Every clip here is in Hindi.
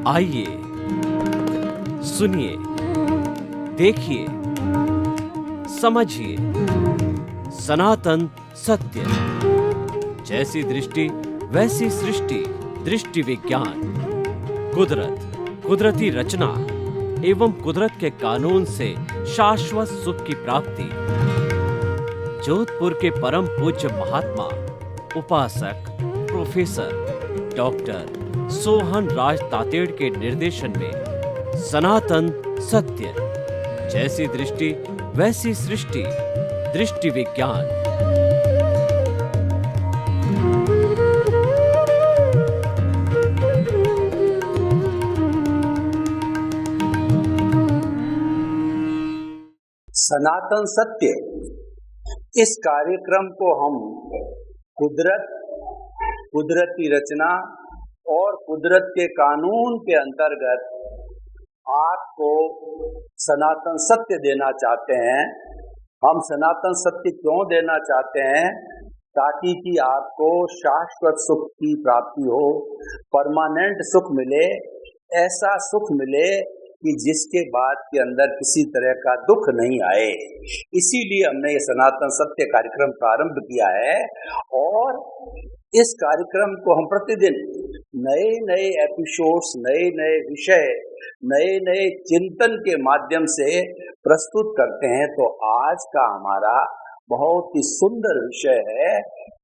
आइए सुनिए, देखिए, समझिए सनातन सत्य। जैसी दृष्टि वैसी सृष्टि, दृष्टि विज्ञान। कुदरत, कुदरती रचना एवं कुदरत के कानून से शाश्वत सुख की प्राप्ति। जोधपुर के परम पूज्य महात्मा उपासक प्रोफेसर डॉक्टर सोहन राज तातेड़ के निर्देशन में सनातन सत्य। जैसी दृष्टि वैसी सृष्टि, दृष्टि विज्ञान। सनातन सत्य, इस कार्यक्रम को हम कुदरत, कुदरती रचना और कुदरत के कानून के अंतर्गत आपको सनातन सत्य देना चाहते हैं। हम सनातन सत्य क्यों देना चाहते हैं? ताकि कि आपको शाश्वत सुख की प्राप्ति हो, परमानेंट सुख मिले, ऐसा सुख मिले कि जिसके बाद के अंदर किसी तरह का दुख नहीं आए। इसीलिए हमने ये सनातन सत्य कार्यक्रम प्रारंभ किया है और इस कार्यक्रम को हम प्रतिदिन नए नए एपिसोड्स, नए नए विषय, नए नए चिंतन के माध्यम से प्रस्तुत करते हैं। तो आज का हमारा बहुत ही सुंदर विषय है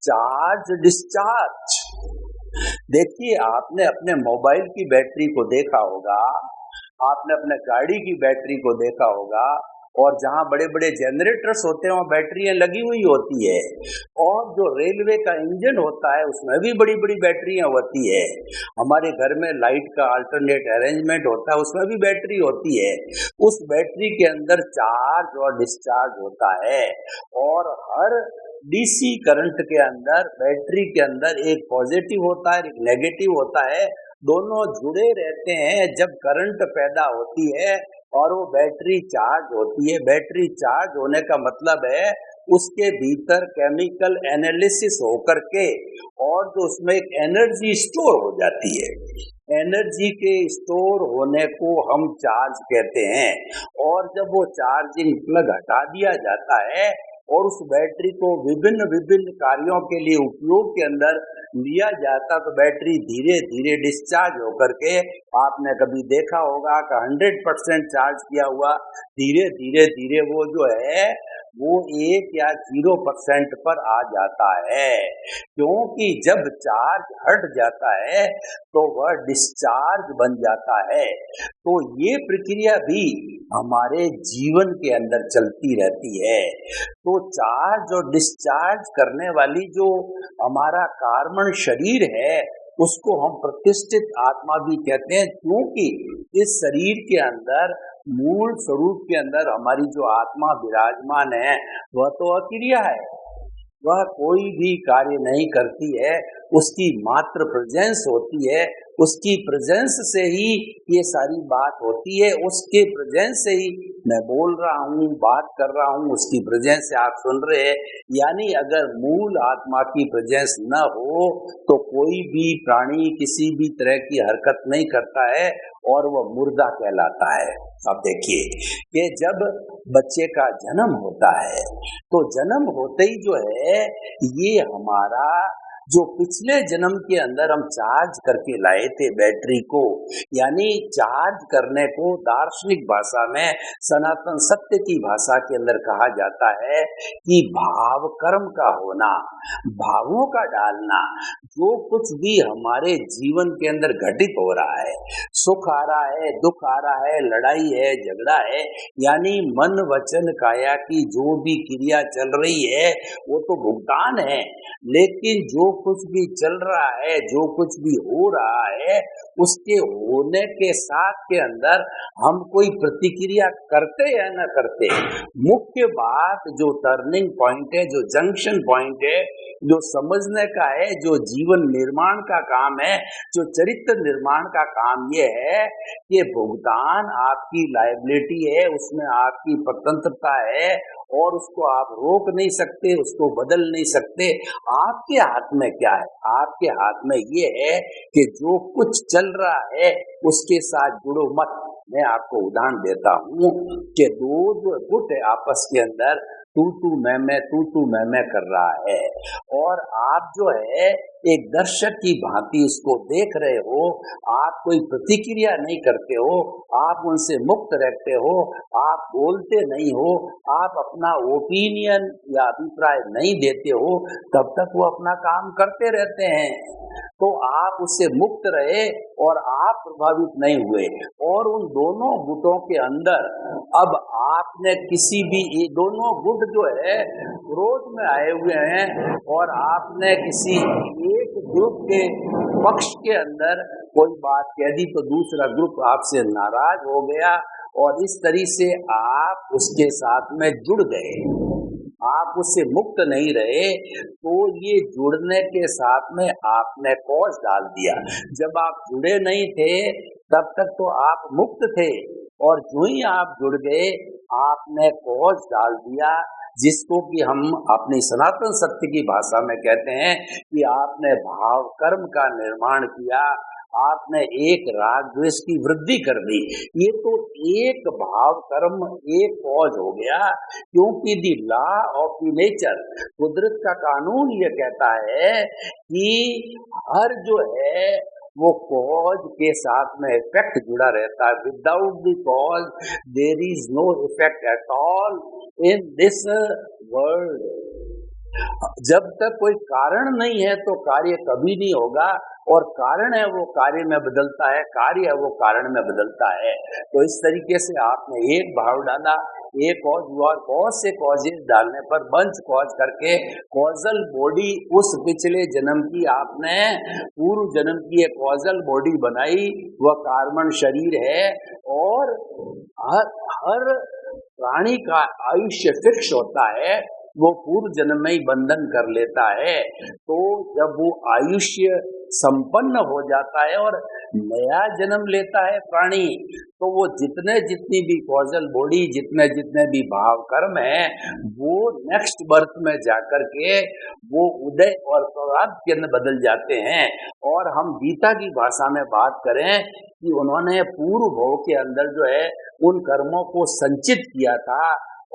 चार्ज डिस्चार्ज। देखिए, आपने अपने मोबाइल की बैटरी को देखा होगा, आपने अपने गाड़ी की बैटरी को देखा होगा, और जहाँ बड़े बड़े जनरेटर्स होते हैं वहाँ बैटरियाँ लगी हुई होती है, और जो रेलवे का इंजन होता है उसमें भी बड़ी बड़ी बैटरियाँ होती है। हमारे घर में लाइट का अल्टरनेट अरेंजमेंट होता है, उसमें भी बैटरी होती है। उस बैटरी के अंदर चार्ज और डिस्चार्ज होता है, और हर डीसी करंट के अंदर बैटरी के अंदर एक पॉजिटिव होता है, एक नेगेटिव होता है। दोनों जुड़े रहते हैं। जब करंट पैदा होती है और वो बैटरी चार्ज होती है, बैटरी चार्ज होने का मतलब है उसके भीतर केमिकल एनालिसिस होकर के और जो उसमें एक एनर्जी स्टोर हो जाती है। एनर्जी के स्टोर होने को हम चार्ज कहते हैं। और जब वो चार्जिंग प्लग हटा दिया जाता है और उस बैटरी को विभिन्न विभिन्न कार्यों के लिए उपयोग के अंदर लिया जाता, तो बैटरी धीरे धीरे डिस्चार्ज होकर के, आपने कभी देखा होगा कि 100% चार्ज किया हुआ धीरे धीरे धीरे वो जो है वो 1 या 0% पर आ जाता है। क्योंकि जब चार्ज हट जाता है तो वह डिस्चार्ज बन जाता है। तो ये प्रक्रिया भी हमारे जीवन के अंदर चलती रहती है। तो चार्ज और डिस्चार्ज करने वाली जो हमारा कार्बन शरीर है उसको हम प्रतिष्ठित आत्मा भी कहते हैं, क्योंकि इस शरीर के अंदर मूल स्वरूप के अंदर हमारी जो आत्मा विराजमान है वह तो अक्रिय है, वह कोई भी कार्य नहीं करती है, उसकी मात्र प्रेजेंस होती है। उसकी प्रेजेंस से ही ये सारी बात होती है, उसके प्रेजेंस से ही मैं बोल रहा हूँ, बात कर रहा हूँ, उसकी प्रेजेंस से आप सुन रहे हैं। यानी अगर मूल आत्मा की प्रेजेंस न हो तो कोई भी प्राणी किसी भी तरह की हरकत नहीं करता है और वह मुर्दा कहलाता है। अब देखिए कि जब बच्चे का जन्म होता है तो जन्म होते ही जो है ये हमारा जो पिछले जन्म के अंदर हम चार्ज करके लाए थे बैटरी को, यानी चार्ज करने को दार्शनिक भाषा में, सनातन सत्य की भाषा के अंदर कहा जाता है कि भाव कर्म का होना, भावों का डालना। जो कुछ भी हमारे जीवन के अंदर घटित हो रहा है, सुख आ रहा है, दुख आ रहा है, लड़ाई है, झगड़ा है, यानी मन वचन काया की जो भी क्रिया चल रही है वो तो भुगतान है। लेकिन जो कुछ भी चल रहा है, जो कुछ भी हो रहा है, उसके होने के साथ के अंदर हम कोई प्रतिक्रिया करते या न करते। मुख्य बात जो टर्निंग पॉइंट है, जो जंक्शन पॉइंट है, जो समझने का है, जो जीवन निर्माण का काम है, जो चरित्र निर्माण का काम ये है कि भुगतान आपकी लायबिलिटी है, उसमें आपकी स्वतंत्रता है और उसको आप रोक नहीं सकते, उसको बदल नहीं सकते। आपके हाथ में क्या है? आपके हाथ में ये है कि जो कुछ चल रहा है उसके साथ जुड़ो मत। मैं आपको उदाहरण देता हूँ कि दो जो गुट है आपस के अंदर तू तू मैं कर रहा है, और आप जो है एक दर्शक की भांति इसको देख रहे हो, आप कोई प्रतिक्रिया नहीं करते हो, आप उनसे मुक्त रहते हो, आप बोलते नहीं हो, आप अपना ओपिनियन या अभिप्राय नहीं देते हो, तब तक वो अपना काम करते रहते हैं। तो आप उससे मुक्त रहे और आप प्रभावित नहीं हुए, और उन दोनों गुटों के अंदर अब आपने किसी भी, ये दोनों गुट जो है विरोध में आए हुए हैं, और आपने किसी एक ग्रुप के पक्ष के अंदर कोई बात कह दी तो दूसरा ग्रुप आपसे नाराज हो गया, और इस तरीके से आप उसके साथ में जुड़ गए, आप उससे मुक्त नहीं रहे। तो ये जुड़ने के साथ में आपने कॉज डाल दिया। जब आप जुड़े नहीं थे तब तक तो आप मुक्त थे, और जो ही आप जुड़ गए आपने कॉज डाल दिया, जिसको कि हम अपनी सनातन सत्य की भाषा में कहते हैं कि आपने भाव कर्म का निर्माण किया, आपने एक राग द्वेष की वृद्धि कर दी। ये तो एक भाव कर्म एक कॉज हो गया, क्योंकि the law of the nature, कुदरत का कानून ये कहता है कि हर जो है वो कॉज के साथ में इफेक्ट जुड़ा रहता है। Without the cause there is no effect at all in this world. जब तक कोई कारण नहीं है तो कार्य कभी नहीं होगा, और कारण है वो कार्य में बदलता है, कार्य है वो कारण में बदलता है। तो इस तरीके से आपने एक भाव डाला, एक कॉज हुआ, कॉज से कॉजेज डालने पर बंच कॉज करके कॉजल बॉडी उस पिछले जन्म की आपने पूर्व जन्म की एक कॉजल बॉडी बनाई, वह कार्बन शरीर है, और हर प्राणी का आयुष्य फिक्स होता है, वो पूर्व जन्म में ही बंधन कर लेता है। तो जब वो आयुष्य संपन्न हो जाता है और नया जन्म लेता है प्राणी, तो वो जितनी भी कॉजल बॉडी, जितने भी भाव कर्म है, वो नेक्स्ट बर्थ में जाकर के वो उदय और प्रारब्ध के अंदर बदल जाते हैं। और हम गीता की भाषा में बात करें कि उन्होंने पूर्व भव के अंदर जो है उन कर्मों को संचित किया था,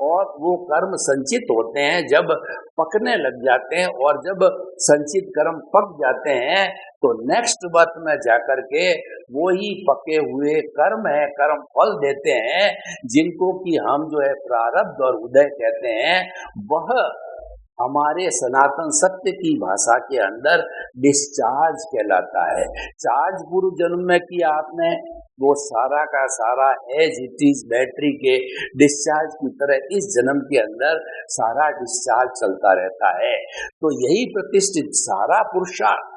और वो कर्म संचित होते हैं जब पकने लग जाते हैं, और जब संचित कर्म पक जाते हैं तो नेक्स्ट बर्थ में जाकर के वो ही पके हुए कर्म है, कर्म फल देते हैं, जिनको कि हम जो है प्रारब्ध और उदय कहते हैं। वह हमारे सनातन सत्य की भाषा के अंदर डिस्चार्ज कहलाता है। चार्ज पूर्व जन्म में किया आपने, वो सारा का सारा एज इट इज बैटरी के डिस्चार्ज की तरह इस जन्म के अंदर सारा डिस्चार्ज चलता रहता है। तो यही प्रतिष्ठित सारा पुरुषार्थ,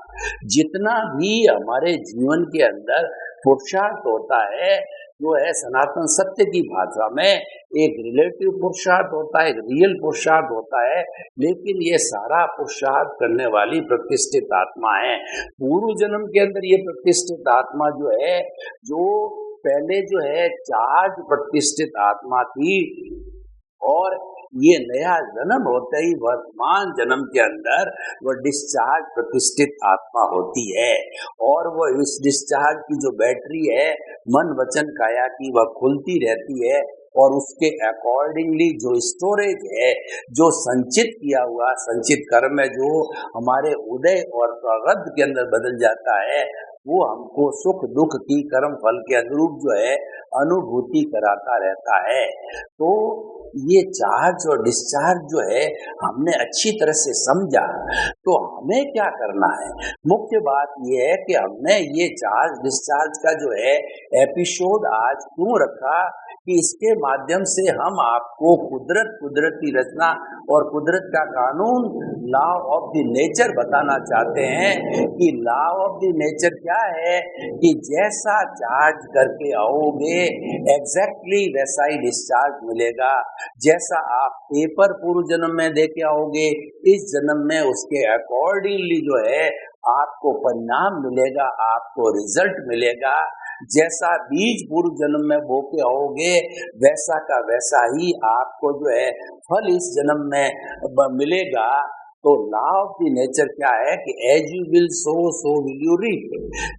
जितना भी हमारे जीवन के अंदर पुरुषार्थ होता है, जो है सनातन सत्य की भाषा में एक रिलेटिव पुरुषार्थ होता है, एक रियल पुरुषार्थ होता है, लेकिन ये सारा पुरुषार्थ करने वाली प्रतिष्ठित आत्मा है। पूर्व जन्म के अंदर ये प्रतिष्ठित आत्मा जो है, जो पहले जो है चार्ज प्रतिष्ठित आत्मा थी, और ये नया जन्म होते ही वर्तमान जन्म के अंदर वो डिस्चार्ज प्रतिष्ठित आत्मा होती है, और वो इस डिस्चार्ज की जो बैटरी है मन वचन काया की, वह खुलती रहती है, और उसके अकॉर्डिंगली जो स्टोरेज है, जो संचित किया हुआ संचित कर्म है, जो हमारे उदय और प्रारब्ध के अंदर बदल जाता है, वो हमको सुख दुख की कर्म फल के अनुरूप जो है अनुभूति कराता रहता है। तो ये चार्ज और डिस्चार्ज जो है हमने अच्छी तरह से समझा, तो हमें क्या करना है? मुख्य बात ये है कि हमने ये चार्ज डिस्चार्ज का जो है एपिसोड आज क्यों रखा, कि इसके माध्यम से हम आपको कुदरती रचना और कुदरत का कानून, लॉ ऑफ द नेचर बताना चाहते हैं। कि लॉ ऑफ द नेचर क्या है, कि जैसा चार्ज करके आओगे एग्जैक्टली वैसा ही डिस्चार्ज मिलेगा। जैसा आप पेपर पूर्व जन्म में दे के आओगे, इस जन्म में उसके अकॉर्डिंगली जो है आपको परिणाम मिलेगा, आपको रिजल्ट मिलेगा। जैसा बीज पूर्व जन्म में बो के आओगे वैसा का वैसा ही आपको जो है फल इस जन्म में मिलेगा। तो लॉ ऑफ द नेचर क्या है कि as you will sow so will you reap.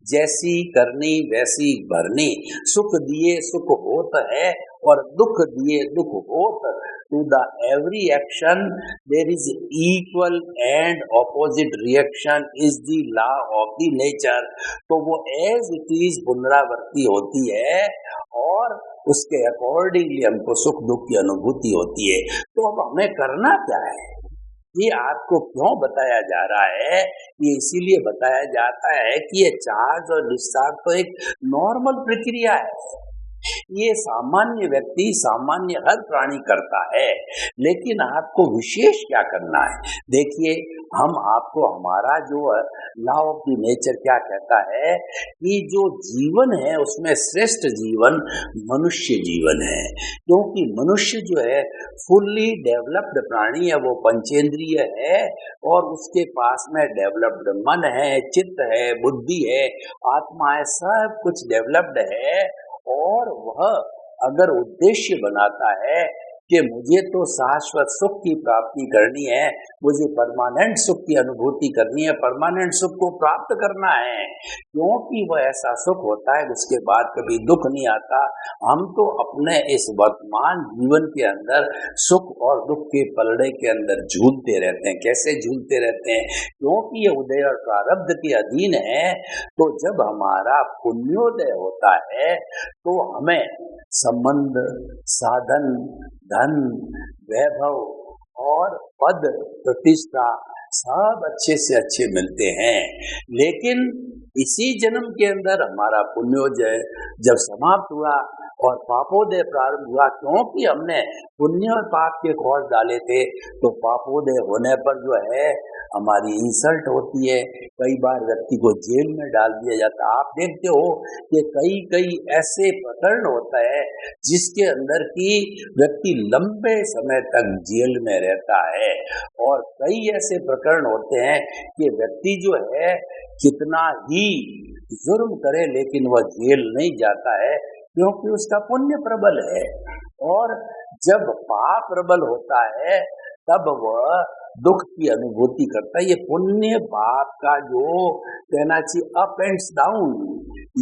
जैसी करनी वैसी भरनी। सुख दिए सुख होत है और दुख दिए दुख होत। To the every action there is equal and opposite reaction is the law of the nature. तो वो एज इट इज पुनरावृत्ति होती है और उसके अकॉर्डिंगली हमको सुख दुख की अनुभूति होती है। तो अब हमें करना क्या है, ये आपको क्यों बताया जा रहा है? ये इसीलिए बताया जाता है कि ये चार्ज और डिस्चार्ज तो एक नॉर्मल प्रक्रिया है। ये सामान्य व्यक्ति, सामान्य हर प्राणी करता है, लेकिन आपको विशेष क्या करना है? देखिए, हम आपको हमारा जो लॉ ऑफ द नेचर क्या कहता है कि जो जीवन है उसमें श्रेष्ठ जीवन मनुष्य जीवन है। क्योंकि मनुष्य जो है फुल्ली डेवलप्ड प्राणी है, वो पंचेंद्रिय है और उसके पास में डेवलप्ड मन है, चित्त है, बुद्धि है, आत्मा है, सब कुछ डेवलप्ड है। और वह अगर उद्देश्य बनाता है कि मुझे तो शाश्वत सुख की प्राप्ति करनी है, मुझे परमानेंट सुख की अनुभूति करनी है, परमानेंट सुख को प्राप्त करना है, क्योंकि वह ऐसा सुख होता है जिसके बाद कभी दुख नहीं आता। हम तो अपने इस वर्तमान जीवन के अंदर सुख और दुख के पलड़े के अंदर झूलते रहते हैं। कैसे झूलते रहते हैं? क्योंकि ये उदय और प्रारब्ध के अधीन है। तो जब हमारा पुण्योदय होता है तो हमें संबंध, साधन, धन, वैभव और पद प्रतिष्ठा सब अच्छे से अच्छे मिलते हैं। लेकिन इसी जन्म के अंदर हमारा पुण्योदय जब समाप्त हुआ और पापोदय प्रारंभ हुआ, क्योंकि हमने पुण्य और पाप के कौश डाले थे, तो पापोदय होने पर जो है हमारी इंसल्ट होती है। कई बार व्यक्ति को जेल में डाल दिया जाता है। आप देखते हो कि कई ऐसे प्रकरण होता है जिसके अंदर की व्यक्ति लंबे समय तक जेल में रहता है, और कई ऐसे प्रकरण होते हैं कि व्यक्ति जो है कितना ही जुर्म करे लेकिन वह जेल नहीं जाता है, क्योंकि उसका पुण्य प्रबल है। और जब पाप प्रबल होता है तब वह दुख की अनुभूति करता है। ये पुण्य पाप का जो कहना चाहिए अप एंड डाउन,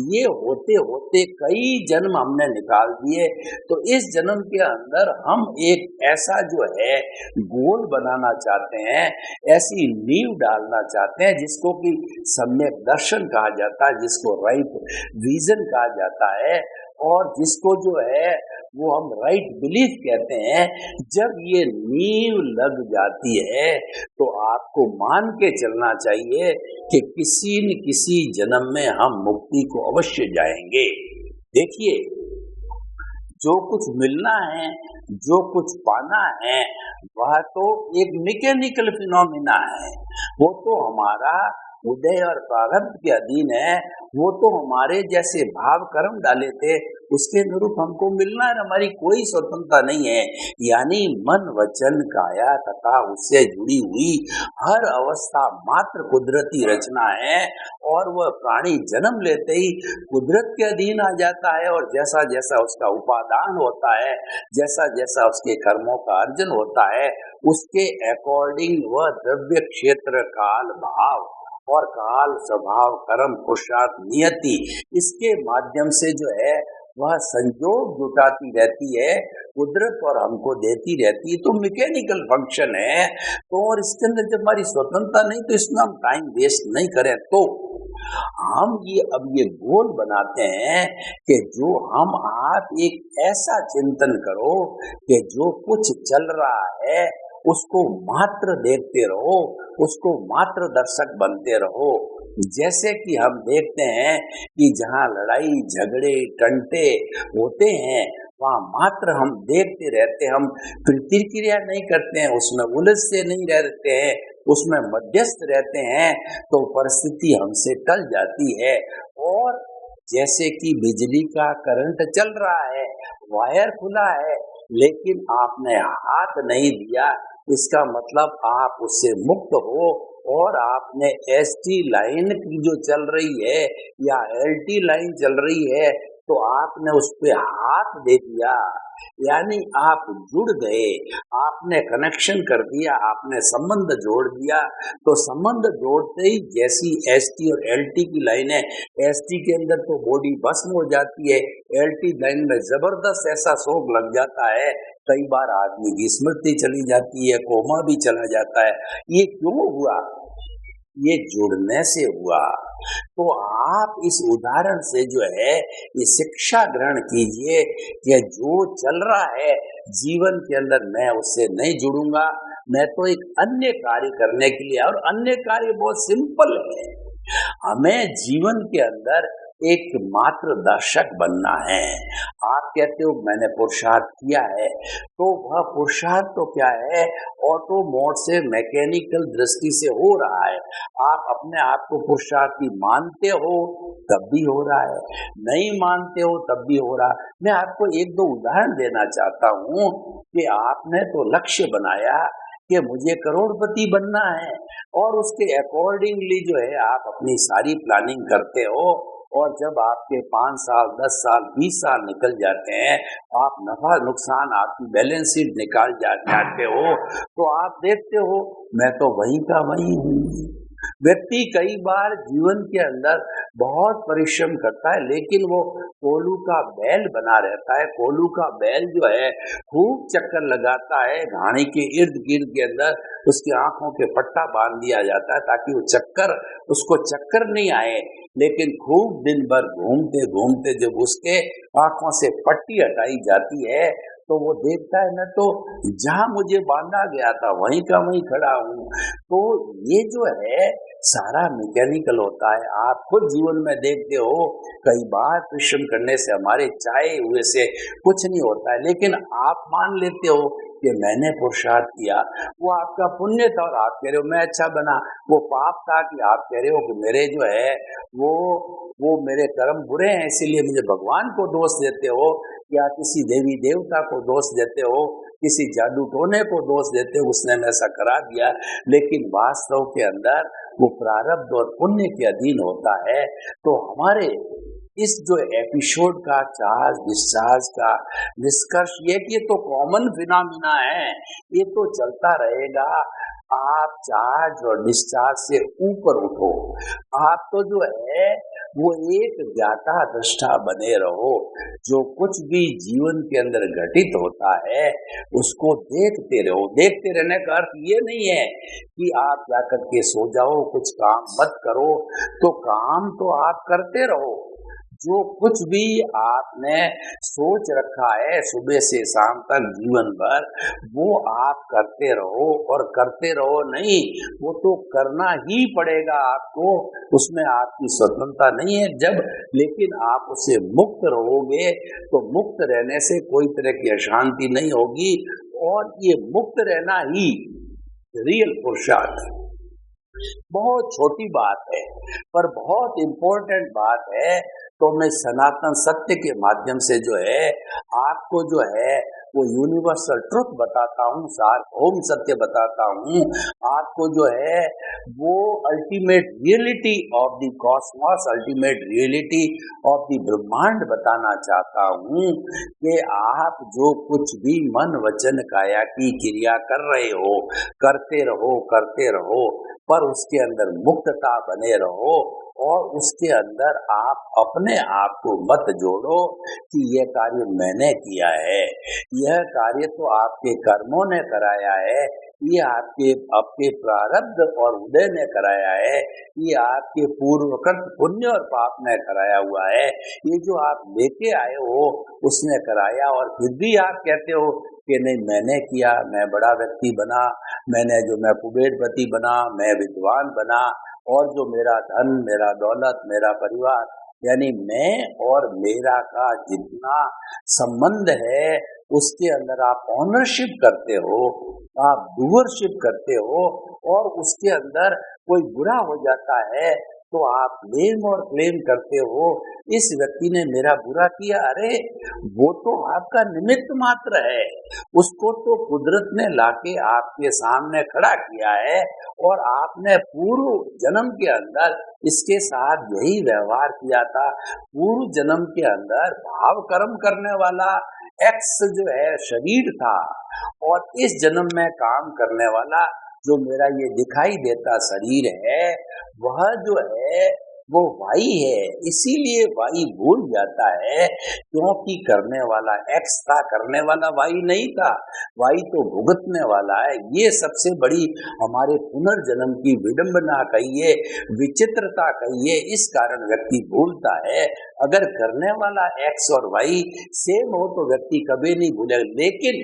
ये होते होते कई जन्म हमने निकाल दिए। तो इस जन्म के अंदर हम एक ऐसा जो है गोल बनाना चाहते हैं, ऐसी नींव डालना चाहते हैं जिसको कि सम्यक दर्शन कहा जाता है, जिसको राइट विजन कहा जाता है, और जिसको जो है वो हम राइट बिलीफ कहते हैं। जब ये नींव लग जाती है तो आपको मान के चलना चाहिए कि किसी न किसी जन्म में हम मुक्ति को अवश्य जाएंगे। देखिए, जो कुछ मिलना है, जो कुछ पाना है, वह तो एक मैकेनिकल फिनोमिना है। वो तो हमारा उदय और प्रारब्ध के अधीन है। वो तो हमारे जैसे भाव कर्म डाले थे उसके अनुरूप हमको मिलना है, हमारी कोई स्वतंत्रता नहीं है। यानी मन वचन काया तथा उससे जुड़ी हुई हर अवस्था मात्र कुदरती रचना है, और वह प्राणी जन्म लेते ही कुदरत के अधीन आ जाता है। और जैसा जैसा उसका उपादान होता है, जैसा जैसा उसके कर्मों का अर्जन होता है, उसके अकॉर्डिंग वह द्रव्य क्षेत्र काल भाव और काल स्वभाव कर्म पुरुषार्थ नियति इसके माध्यम से जो है वह संयोग जुटाती रहती है, कुदरत और हमको देती रहती है। तो मैकेनिकल फंक्शन है। तो और इसके अंदर जब हमारी स्वतंत्रता नहीं, तो इसमें हम टाइम वेस्ट नहीं करें। तो हम ये गोल बनाते हैं कि जो हम आप एक ऐसा चिंतन करो कि जो कुछ चल रहा है उसको मात्र देखते रहो, उसको मात्र दर्शक बनते रहो। जैसे कि हम देखते हैं कि जहाँ लड़ाई झगड़े टंटे होते हैं वहाँ मात्र हम देखते रहते हैं, हम प्रतिक्रिया नहीं करते हैं, उसमें उलझ से नहीं रहते हैं, उसमें मध्यस्थ रहते हैं, तो परिस्थिति हमसे टल जाती है। और जैसे कि बिजली का करंट चल रहा है, वायर खुला है, लेकिन आपने हाथ नहीं दिया, इसका मतलब आप उससे मुक्त हो। और आपने एसटी लाइन की जो चल रही है या एलटी लाइन चल रही है, तो आपने उस पे हाथ दे दिया, यानी आप जुड़ गए, आपने कनेक्शन कर दिया, आपने संबंध जोड़ दिया। तो संबंध जोड़ते ही जैसी एसटी और एलटी की लाइन है, एसटी के अंदर तो बॉडी भस्म हो जाती है, एलटी लाइन में जबरदस्त ऐसा शौक लग जाता है, कई बार आदमी की स्मृति चली जाती है, कोमा भी चला जाता है। ये क्यों हुआ? ये जुड़ने से हुआ। तो आप इस उदाहरण से जो है ये शिक्षा ग्रहण कीजिए कि जो चल रहा है जीवन के अंदर, मैं उससे नहीं जुड़ूंगा, मैं तो एक अन्य कार्य करने के लिए, और अन्य कार्य बहुत सिंपल है। हमें जीवन के अंदर एक मात्र दर्शक बनना है। आप कहते हो मैंने पुरुषार्थ किया है, तो वह पुरुषार्थ तो क्या है, ऑटो मोड से मैकेनिकल दृष्टि से हो रहा है। आप अपने आप को पुरुषार्थी मानते हो तब भी हो रहा है, नहीं मानते हो तब भी हो रहा है। मैं आपको एक दो उदाहरण देना चाहता हूँ कि आपने तो लक्ष्य बनाया कि मुझे करोड़पति बनना है, और उसके अकॉर्डिंगली जो है आप अपनी सारी प्लानिंग करते हो, और जब आपके 5 साल 10 साल 20 साल निकल जाते हैं, आप नफा नुकसान आपकी बैलेंस शीट निकाल जाते हो, तो आप देखते हो मैं तो वहीं का वहीं हूँ। व्यक्ति कई बार जीवन के अंदर बहुत परिश्रम करता है, लेकिन वो कोल्हू का बैल बना रहता है। कोल्हू का बैल जो है खूब चक्कर लगाता है, घाणी के इर्द गिर्द के अंदर उसकी आंखों के पट्टा बांध दिया जाता है ताकि वो उसको चक्कर नहीं आए, लेकिन खूब दिन भर घूमते घूमते जब उसके आंखों से पट्टी हटाई जाती है, तो वो देखता है मैं तो जहां मुझे बांधा गया था वहीं का वहीं खड़ा हूँ। तो ये जो है सारा मैकेनिकल होता है। आप खुद जीवन में देखते हो, कई बार परिश्रम करने से हमारे चाहे हुए से कुछ नहीं होता है, लेकिन आप मान लेते हो कि मैंने पुरुषार्थ किया, वो आपका पुण्य था और आप कह रहे हो मैं अच्छा बना। वो पाप था कि आप कह रहे हो कि मेरे जो है वो मेरे कर्म बुरे हैं, इसीलिए मुझे भगवान को दोष देते हो, या किसी देवी देवता को दोष देते हो, किसी जादू टोने को दोष देते हो, उसने ऐसा करा दिया। लेकिन वास्तव के अंदर वो प्रारब्ध और पुण्य के अधीन होता है। तो हमारे इस जो एपिसोड का चार्ज डिस्चार्ज का निष्कर्ष ये कि ये तो कॉमन फिनोमिना है, ये तो चलता रहेगा। आप चार्ज और डिस्चार्ज से ऊपर उठो, आप तो जो है वो एक ज्ञाता दृष्टा बने रहो। जो कुछ भी जीवन के अंदर घटित होता है उसको देखते रहो। देखते रहने का अर्थ ये नहीं है कि आप जाकर के सो जाओ, कुछ काम मत करो, तो काम तो आप करते रहो। जो कुछ भी आपने सोच रखा है सुबह से शाम तक जीवन भर, वो आप करते रहो, और करते रहो नहीं, वो तो करना ही पड़ेगा आपको, उसमें आपकी स्वतंत्रता नहीं है जब। लेकिन आप उससे मुक्त रहोगे तो मुक्त रहने से कोई तरह की अशांति नहीं होगी, और ये मुक्त रहना ही रियल पुरुषार्थ है। बहुत छोटी बात है पर बहुत इम्पोर्टेंट बात है। तो मैं सनातन सत्य के माध्यम से जो है आपको जो है वो यूनिवर्सल ट्रुथ बताता हूँ, सार्वभौम सत्य बताता हूँ आपको, जो है वो ultimate reality of the Cosmos, ultimate reality of the ब्रह्मांड बताना चाहता हूँ कि आप जो कुछ भी मन वचन काया की क्रिया कर रहे हो, करते रहो, पर उसके अंदर मुक्तता बने रहो, और उसके अंदर आप अपने आप को मत जोड़ो कि यह कार्य मैंने किया है, यह कार्य तो आपके कर्मों ने कराया है, ये आपके प्रारब्ध और उदय ने कराया है, ये आपके पूर्वकृत पुण्य और पाप ने कराया हुआ है, ये जो आप लेके आए हो उसने कराया। और फिर भी आप कहते हो कि नहीं मैंने किया, मैं बड़ा व्यक्ति बना, मैं कुबेरपति बना, मैं विद्वान बना, और जो मेरा धन, मेरा दौलत, मेरा परिवार, यानी मैं और मेरा का जितना संबंध है उसके अंदर आप ऑनरशिप करते हो, आप डूअरशिप करते हो, और उसके अंदर कोई बुरा हो जाता है तो आप ब्लेम और क्लेम करते हो इस व्यक्ति ने मेरा बुरा किया। अरे वो तो आपका निमित्त मात्र है, उसको तो कुदरत ने लाके आपके सामने खड़ा किया है और आपने पूर्व जन्म के अंदर इसके साथ यही व्यवहार किया था। पूर्व जन्म के अंदर भाव कर्म करने वाला एक्स जो है शरीर था और इस जन्म में काम करने वाला जो मेरा ये दिखाई देता शरीर है वह जो है वो वाई है। इसीलिए वाई भूल जाता है क्योंकि करने वाला एक्स था, करने वाला वाई नहीं था। वाई तो भुगतने वाला है। ये सबसे बड़ी हमारे पुनर्जन्म की विडंबना कहिए, विचित्रता कहिए। इस कारण व्यक्ति भूलता है। अगर करने वाला एक्स और वाई सेम हो तो व्यक्ति कभी नहीं भूलेगा, लेकिन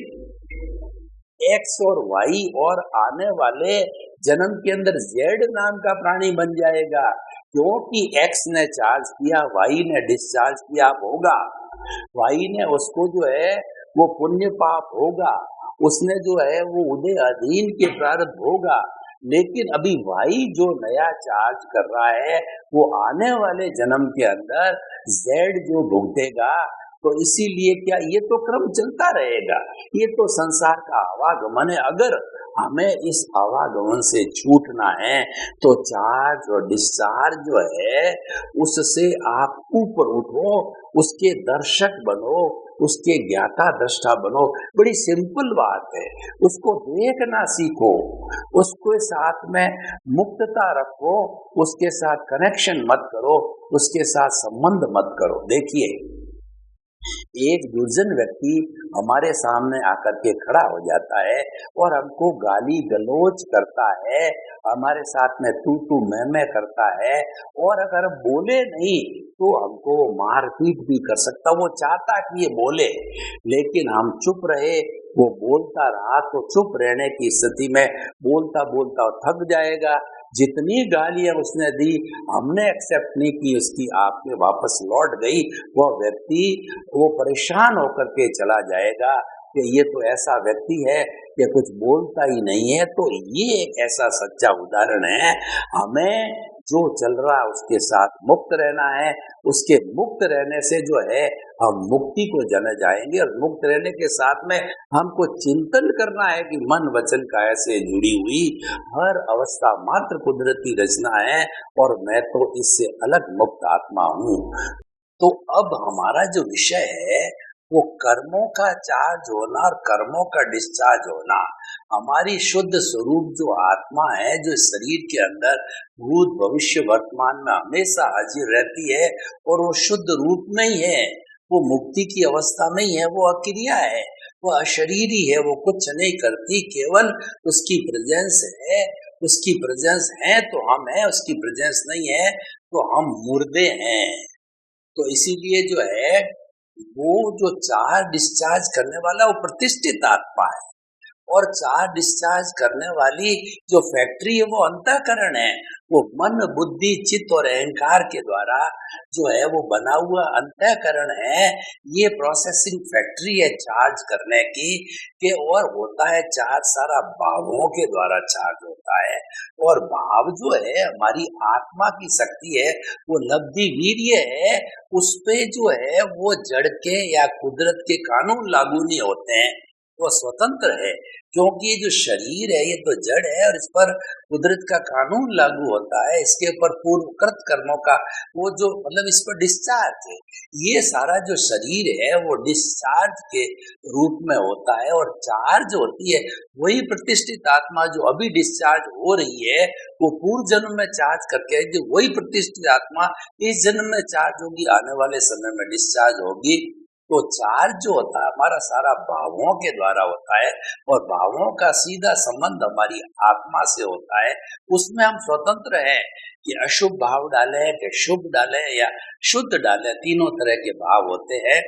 एक्स और वाई और आने वाले जन्म के अंदर जेड नाम का प्राणी बन जाएगा, क्योंकि एक्स ने चार्ज किया, वाई ने डिस्चार्ज किया होगा। वाई ने उसको जो है वो पुण्य पाप होगा, उसने जो है वो उदय अधीन के प्रारब्ध होगा। लेकिन अभी वाई जो नया चार्ज कर रहा है वो आने वाले जन्म के अंदर जेड जो भुगतेगा। तो इसीलिए क्या ये तो क्रम चलता रहेगा, ये तो संसार का आवागमन है। अगर हमें इस आवागमन से छूटना है तो चार्ज और डिस्चार्ज जो है उससे आप ऊपर उठो, उसके दर्शक बनो, उसके ज्ञाता दृष्टा बनो। बड़ी सिंपल बात है, उसको देखना सीखो, उसके साथ में मुक्तता रखो, उसके साथ कनेक्शन मत करो, उसके साथ संबंध मत करो। देखिए एक दुर्जन व्यक्ति हमारे सामने आकर के खड़ा हो जाता है और हमको गाली गलौज करता है, हमारे साथ में तू मैं करता है और अगर बोले नहीं तो हमको मारपीट भी कर सकता। वो चाहता कि ये बोले लेकिन हम चुप रहे, वो बोलता रहा तो चुप रहने की स्थिति में बोलता बोलता थक जाएगा। जितनी गालियां उसने दी हमने एक्सेप्ट नहीं की, उसकी आप में वापस लौट गई। वह व्यक्ति वो परेशान होकर के चला जाएगा कि ये तो ऐसा व्यक्ति है कि कुछ बोलता ही नहीं है। तो ये एक ऐसा सच्चा उदाहरण है। हमें जो चल रहा है उसके साथ मुक्त रहना है, उसके मुक्त रहने से जो है हम मुक्ति को जाने जाएंगे। और मुक्त रहने के साथ में हमको चिंतन करना है कि मन वचन काया से जुड़ी हुई हर अवस्था मात्र कुदरती रचना है और मैं तो इससे अलग मुक्त आत्मा हूँ। तो अब हमारा जो विषय है वो कर्मों का चार्ज होना और कर्मों का डिस्चार्ज होना। हमारी शुद्ध स्वरूप जो आत्मा है, जो शरीर के अंदर भूत भविष्य वर्तमान में हमेशा हाजिर रहती है और वो शुद्ध रूप में ही है, वो मुक्ति की अवस्था में ही है, वो अक्रिया है, वो अशरीरी है, वो कुछ नहीं करती, केवल उसकी प्रेजेंस है। उसकी प्रेजेंस है तो हम हैं, उसकी प्रेजेंस नहीं है तो हम मुर्दे हैं। तो इसीलिए जो है वो जो चार्ज डिस्चार्ज करने वाला वो प्रतिष्ठित आत्मा है और चार्ज डिस्चार्ज करने वाली जो फैक्ट्री है वो अंतःकरण है। वो मन बुद्धि चित्त और अहंकार के द्वारा जो है वो बना हुआ अंतःकरण है। ये प्रोसेसिंग फैक्ट्री है चार्ज करने की के और होता है चार्ज सारा भावों के द्वारा चार्ज होता है। और भाव जो है हमारी आत्मा की शक्ति है, वो लब्धि वीर्य है, उस पे जो है वो जड़ के या कुदरत के कानून लागू नहीं होते हैं, वो स्वतंत्र है। क्योंकि ये जो शरीर है ये तो जड़ है और इस पर कुदरत का कानून लागू होता है, इसके ऊपर पूर्वकृत कर्मों का वो जो मतलब इस पर डिस्चार्ज है। ये सारा जो शरीर है वो डिस्चार्ज के रूप में होता है और चार्ज होती है वही प्रतिष्ठित आत्मा जो अभी डिस्चार्ज हो रही है, वो पूर्व जन्म में चार्ज करके जो वही प्रतिष्ठित आत्मा इस जन्म में चार्ज होगी, आने वाले समय में डिस्चार्ज होगी। तो चार्ज जो होता है हमारा सारा भावों के द्वारा होता है और भावों का सीधा संबंध हमारी आत्मा से होता है। उसमें हम स्वतंत्र हैं कि अशुभ भाव डालें कि शुभ डालें या शुद्ध डालें, तीनों तरह के भाव होते हैं।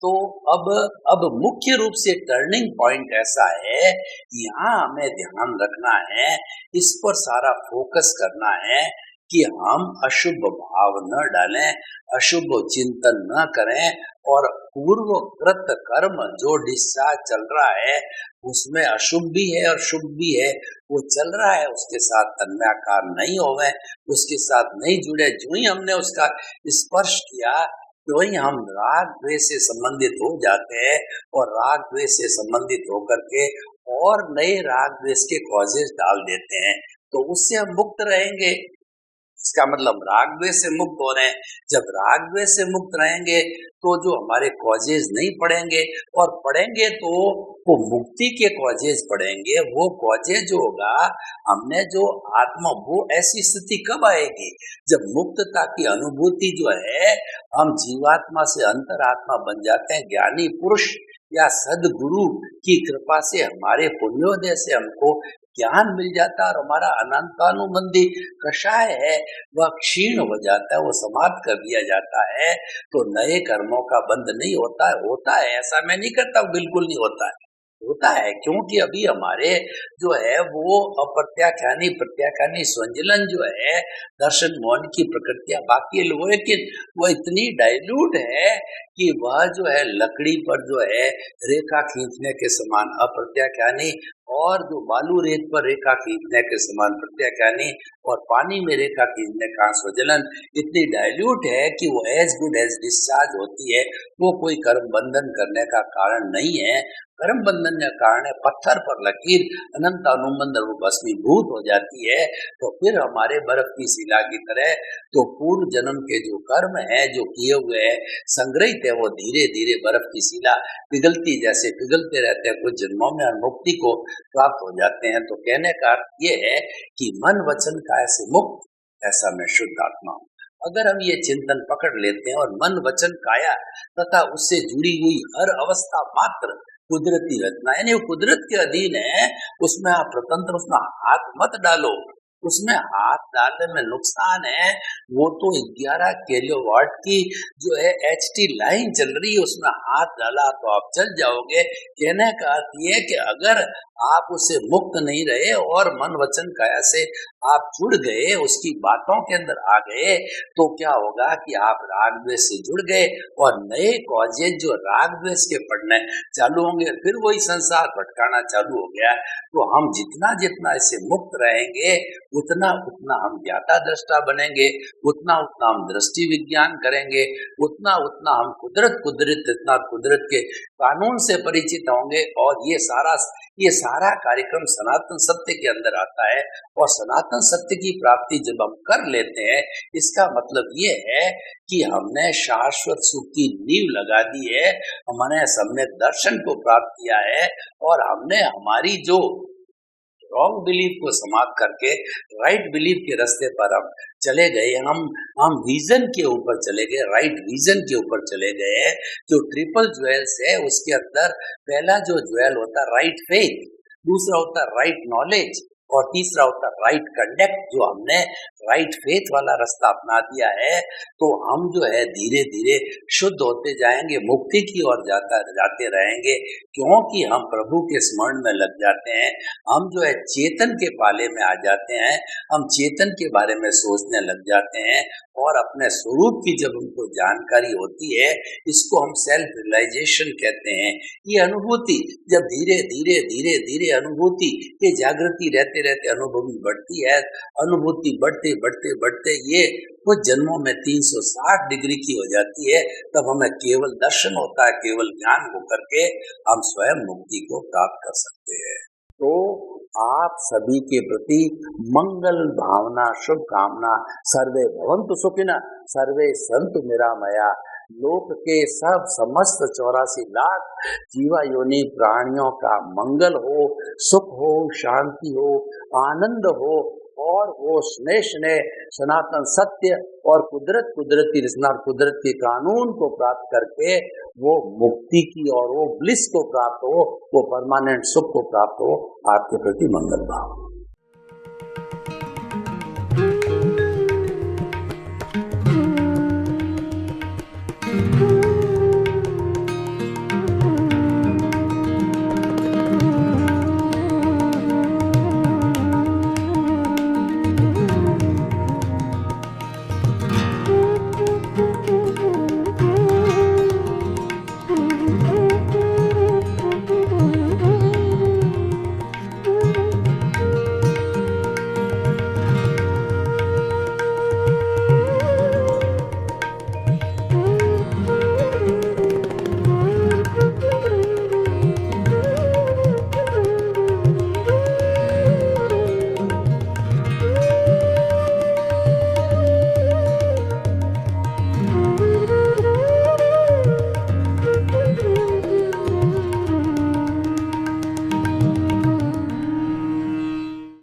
तो अब मुख्य रूप से टर्निंग पॉइंट ऐसा है, यहाँ हमें ध्यान रखना है, इस पर सारा फोकस करना है कि हम अशुभ भाव न डालें, अशुभ चिंतन न करें और पूर्वकृत कर्म जो डिस्चार्ज चल रहा है उसमें अशुभ भी है और शुभ भी है, वो चल रहा है, उसके साथ तन्मयाकार नहीं होवे, उसके साथ नहीं जुड़े। जो ही हमने उसका स्पर्श किया तो ही हम राग द्वेष से संबंधित हो जाते हैं और राग द्वेष से संबंधित होकर के और नए राग द्वेष के कॉजेज डाल देते हैं, तो उससे हम मुक्त रहेंगे। इसका मतलब राग द्वेष से मुक्त हो रहे हैं। जब राग द्वेष से मुक्त रहेंगे तो जो हमारे कॉजेज नहीं पड़ेंगे, और पड़ेंगे तो वो मुक्ति के कॉजेज पड़ेंगे। वो कॉजेज जो होगा हमने जो आत्मा, वो ऐसी स्थिति कब आएगी जब मुक्तता की अनुभूति जो है, हम जीवात्मा से अंतरात्मा बन जाते हैं। ज्ञानी पुरुष या सदगुरु की कृपा से, हमारे पुण्योदय से हमको ज्ञान मिल जाता है और हमारा अनंतानुबंधी कषाय है वह क्षीण हो जाता है, वो समाप्त कर दिया जाता है। तो नए कर्मों का बंध नहीं होता है। होता है, ऐसा मैं नहीं कहता, बिल्कुल नहीं होता है, होता है, क्योंकि अभी हमारे जो है वो अप्रत्याख्यानी प्रत्याख्यानी संजलन जो है, दर्शन मौन की प्रकृतियां बाकी लोगों, लेकिन वो इतनी डाइल्यूट है कि वह जो है लकड़ी पर जो है रेखा खींचने के समान अप्रत्याख्यानी, और जो बालू रेत पर रेखा खींचने के समान प्रत्याख्यानी, और पानी में रेखा खींचने का स्वजलन इतनी डाइल्यूट है कि वो एज गुड एज डिस्चार्ज होती है। वो कोई कर्म बंधन करने का कारण नहीं है। कर्म बंधन का कारण है पत्थर पर लकीर, अनंत अनुबंध वो भस्मीभूत हो जाती है। तो फिर हमारे बर्फ की शिला की तरह तो पूर्व जन्म के जो कर्म है, जो किए हुए है, संग्रहित है, वो धीरे धीरे बर्फ की शिला पिघलती जैसे पिघलते रहते हैं, कुछ जन्मों में मुक्ति को प्राप्त हो जाते हैं। तो कहने का अर्थ ये है कि मन वचन काया से मुक्त, ऐसा मैं शुद्ध आत्मा हूँ। अगर हम ये चिंतन पकड़ लेते हैं और मन वचन काया तथा उससे जुड़ी हुई हर अवस्था मात्र कुदरती रचना, यानी वो कुदरत के अधीन है, उसमें आप स्वतंत्र, उसमें हाथ मत डालो। उसमें हाथ डालने में नुकसान है। वो तो 11 किलोवाट की जो है HT लाइन चल रही है, उसमें हाथ डाला तो आप चल जाओगे। कहने का अर्थ ये है कि अगर आप उससे मुक्त नहीं रहे और मन वचन काया से आप जुड़ गए, उसकी बातों के अंदर आ गए, तो क्या होगा कि आप राग द्वेष से जुड़ गए और नए कॉजेज जो राग द्वेष के पढ़ने चालू होंगे, फिर वही संसार भटकाना चालू हो गया। तो हम जितना जितना इससे मुक्त रहेंगे, उतना उतना हम ज्ञाता दृष्टा बनेंगे, उतना उतना हम दृष्टि विज्ञान करेंगे, उतना उतना हम कुदरत के कानून से परिचित होंगे। और ये सारा कार्यक्रम सनातन सत्य के अंदर आता है। और सनातन सत्य की प्राप्ति जब हम कर लेते हैं, इसका मतलब ये है कि हमने शाश्वत सुख की नींव लगा दी है, हमने सम्यक दर्शन को प्राप्त किया है, और हमने हमारी जो रॉन्ग बिलीफ को समाप्त करके राइट बिलीफ के रास्ते पर हम चले गए। हम विजन के ऊपर चले गए, राइट विजन के ऊपर चले गए। जो ट्रिपल ज्वेल्स है, उसके अंदर पहला जो ज्वेल होता है राइट फेथ, दूसरा होता है राइट नॉलेज, और तीसरा होता है राइट कंडक्ट। जो हमने राइट फेथ वाला रास्ता अपना दिया है, तो हम जो है धीरे धीरे शुद्ध होते जाएंगे, मुक्ति की ओर जाते रहेंगे, क्योंकि हम प्रभु के स्मरण में लग जाते हैं। हम जो है चेतन के पाले में आ जाते हैं, हम चेतन के बारे में सोचने लग जाते हैं, और अपने स्वरूप की जब हमको जानकारी होती है, इसको हम सेल्फ रियलाइजेशन कहते हैं। ये अनुभूति जब धीरे धीरे धीरे धीरे अनुभूति, ये जागृति रहते रहते अनुभूति बढ़ती है, अनुभूति बढ़ते बढ़ते बढ़ते ये कुछ जन्मों में 360 डिग्री की हो जाती है। तब हमें केवल दर्शन होता है, केवल ज्ञान होकर के हम स्वयं मुक्ति को प्राप्त कर सकते हैं। तो आप सभी के प्रति मंगल भावना, शुभकामना। सर्वे भवन्तु सुखिनः, सर्वे सन्तु निरामया। लोक के सब समस्त 84 लाख जीवा योनि प्राणियों का मंगल हो, सुख हो, शांति हो, आनंद हो, और वो स्नेह सनातन सत्य और कुदरती रचना, कुदरत के कानून को प्राप्त करके वो मुक्ति की और वो ब्लिस को प्राप्त हो, वो परमानेंट सुख को प्राप्त हो। आपके प्रति मंगल भाव।